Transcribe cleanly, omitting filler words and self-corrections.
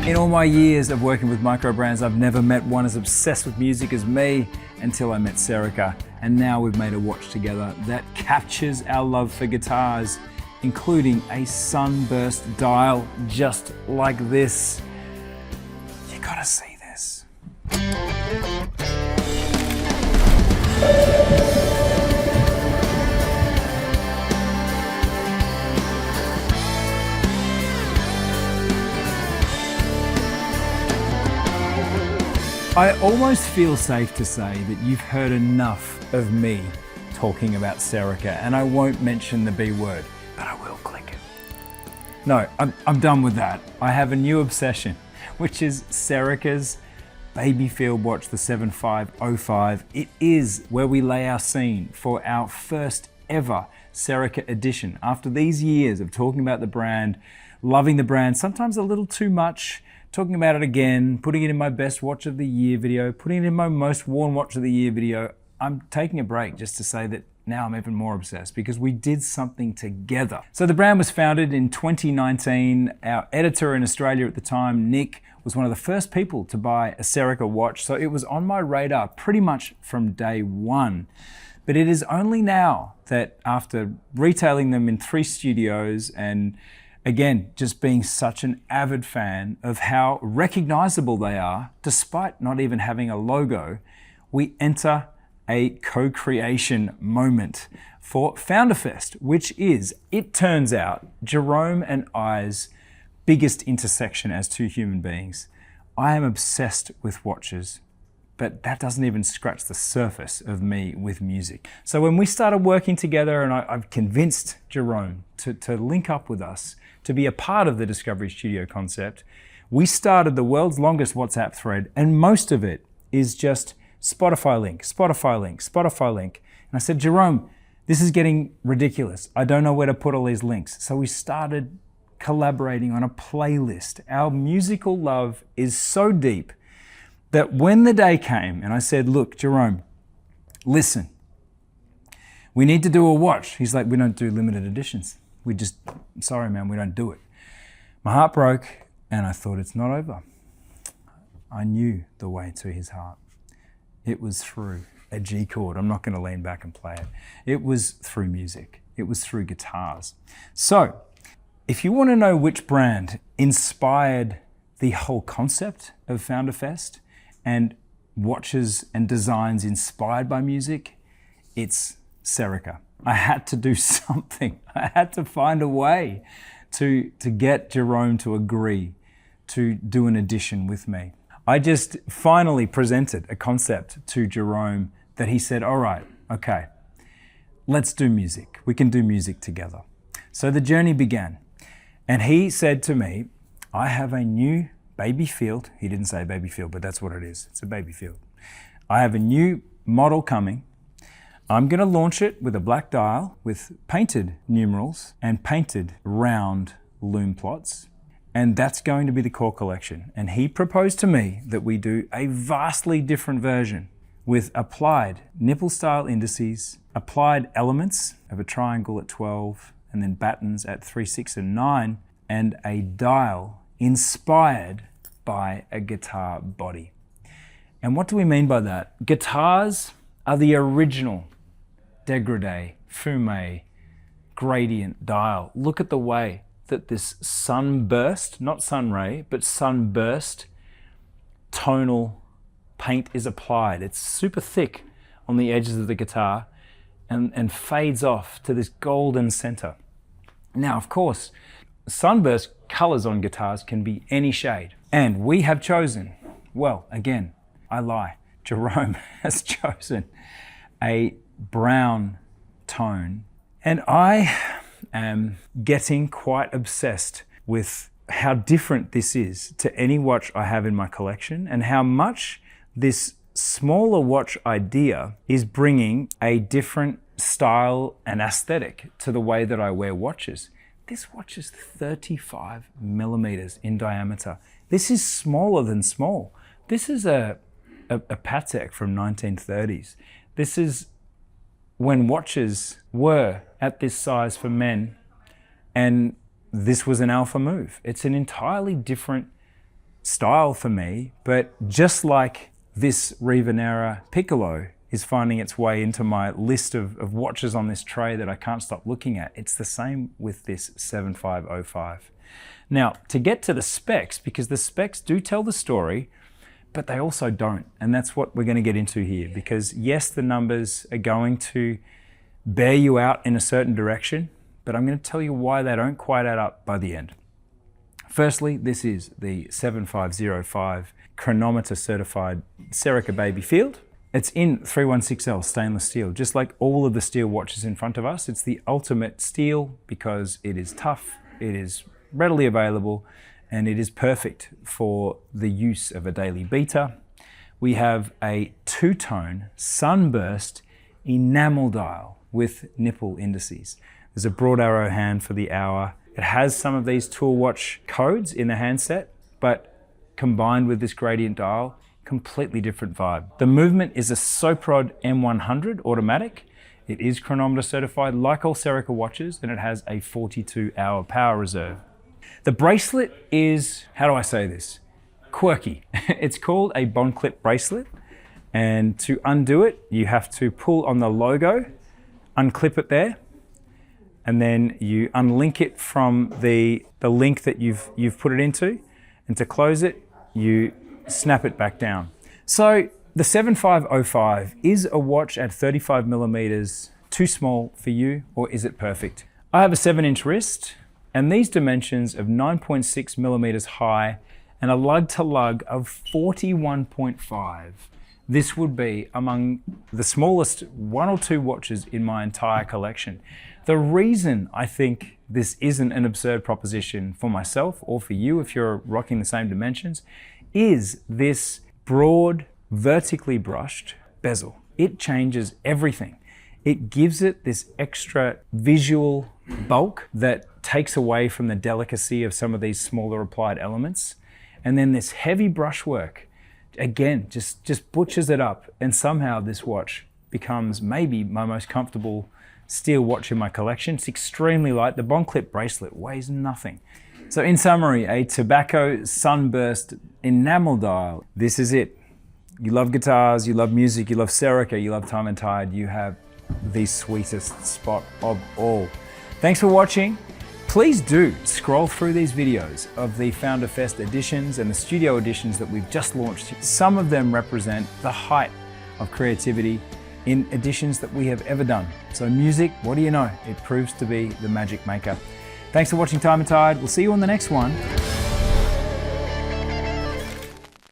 In all my years of working with micro brands, I've never met one as obsessed with music as me until I met Serica. And now we've made a watch together that captures our love for guitars, including a Sunburst dial just like this. You gotta see this. I almost feel safe to say that you've heard enough of me talking about Serica, and I won't mention the B word, but I will click it. No, I'm done with that. I have a new obsession, which is Serica's baby field watch, the 7505. It is where we lay our scene for our first ever Serica edition. After these years of talking about the brand, loving the brand, sometimes a little too much, talking about it again, putting it in my best watch of the year video, putting it in my most worn watch of the year video, I'm taking a break just to say that now I'm even more obsessed because we did something together. So the brand was founded in 2019. Our editor in Australia at the time, Nick, was one of the first people to buy a Serica watch. So it was on my radar pretty much from day one. But it is only now that after retailing them in 3 studios and again, just being such an avid fan of how recognizable they are, despite not even having a logo, we enter a co-creation moment for FounderFest, which is, it turns out, Jerome and I's biggest intersection as 2 human beings. I am obsessed with watches, but that doesn't even scratch the surface of me with music. So when we started working together and I've convinced Jerome to link up with us, to be a part of the Discovery Studio concept, we started the world's longest WhatsApp thread, and most of it is just Spotify link, Spotify link, Spotify link. And I said, Jerome, this is getting ridiculous. I don't know where to put all these links. So we started collaborating on a playlist. Our musical love is so deep that when the day came and I said, look, Jerome, listen, we need to do a watch. He's like, we don't do limited editions. Sorry man, we don't do it. My heart broke and I thought, it's not over. I knew the way to his heart. It was through a G chord. I'm not gonna lean back and play it. It was through music. It was through guitars. So, if you wanna know which brand inspired the whole concept of FounderFest and watches and designs inspired by music, it's Serica. I had to do something. I had to find a way to get Jerome to agree to do an edition with me. I just finally presented a concept to Jerome that he said, all right, okay, let's do music. We can do music together. So the journey began. And he said to me, I have a new baby field. He didn't say baby field, but that's what it is. It's a baby field. I have a new model coming. I'm gonna launch it with a black dial with painted numerals and painted round loom plots. And that's going to be the core collection. And he proposed to me that we do a vastly different version with applied nipple style indices, applied elements of a triangle at 12, and then battens at 3, 6, and 9, and a dial inspired by a guitar body. And what do we mean by that? Guitars are the original dégradé, fume, gradient dial. Look at the way that this sunburst, not sunray, but sunburst tonal paint is applied. It's super thick on the edges of the guitar and fades off to this golden center. Now, of course, sunburst colors on guitars can be any shade. And we have chosen, well, again, I lie, Jerome has chosen a brown tone. And I am getting quite obsessed with how different this is to any watch I have in my collection and how much this smaller watch idea is bringing a different style and aesthetic to the way that I wear watches. This watch is 35 millimeters in diameter. This is smaller than small. This is a Patek from 1930s. This is when watches were at this size for men, and this was an alpha move. It's an entirely different style for me, but just like this Rivanera Piccolo is finding its way into my list of watches on this tray that I can't stop looking at, it's the same with this 7505. Now, to get to the specs, because the specs do tell the story, but they also don't. And that's what we're going to get into here, because yes, the numbers are going to bear you out in a certain direction, but I'm going to tell you why they don't quite add up by the end. Firstly, this is the 7505 chronometer-certified Serica baby field. It's in 316L stainless steel, just like all of the steel watches in front of us. It's the ultimate steel because it is tough, it is readily available, and it is perfect for the use of a daily beater. We have a two-tone Sunburst enamel dial with nipple indices. There's a broad arrow hand for the hour. It has some of these tool watch codes in the handset, but combined with this gradient dial, completely different vibe. The movement is a Soprod M100 automatic. It is chronometer certified like all Serica watches, and it has a 42-hour power reserve. The bracelet is, how do I say this? Quirky. It's called a bond clip bracelet, and to undo it, you have to pull on the logo, unclip it there, and then you unlink it from the link that you've put it into, and to close it, you snap it back down. So the 7505, is a watch at 35 millimeters too small for you, or is it perfect? I have a 7-inch wrist, and these dimensions of 9.6 millimeters high and a lug-to-lug of 41.5. This would be among the smallest 1 or 2 watches in my entire collection. The reason I think this isn't an absurd proposition for myself or for you if you're rocking the same dimensions is this broad, vertically brushed bezel. It changes everything. It gives it this extra visual bulk that takes away from the delicacy of some of these smaller applied elements. And then this heavy brushwork, again, just butchers it up. And somehow this watch becomes maybe my most comfortable steel watch in my collection. It's extremely light. The bond clip bracelet weighs nothing. So in summary, a tobacco Sunburst enamel dial. This is it. You love guitars, you love music, you love Serica, you love Time+Tide, you have the sweetest spot of all. Thanks for watching. Please do scroll through these videos of the FounderFest editions and the studio editions that we've just launched. Some of them represent the height of creativity in editions that we have ever done. So music, what do you know? It proves to be the magic maker. Thanks for watching Time+Tide. We'll see you on the next one.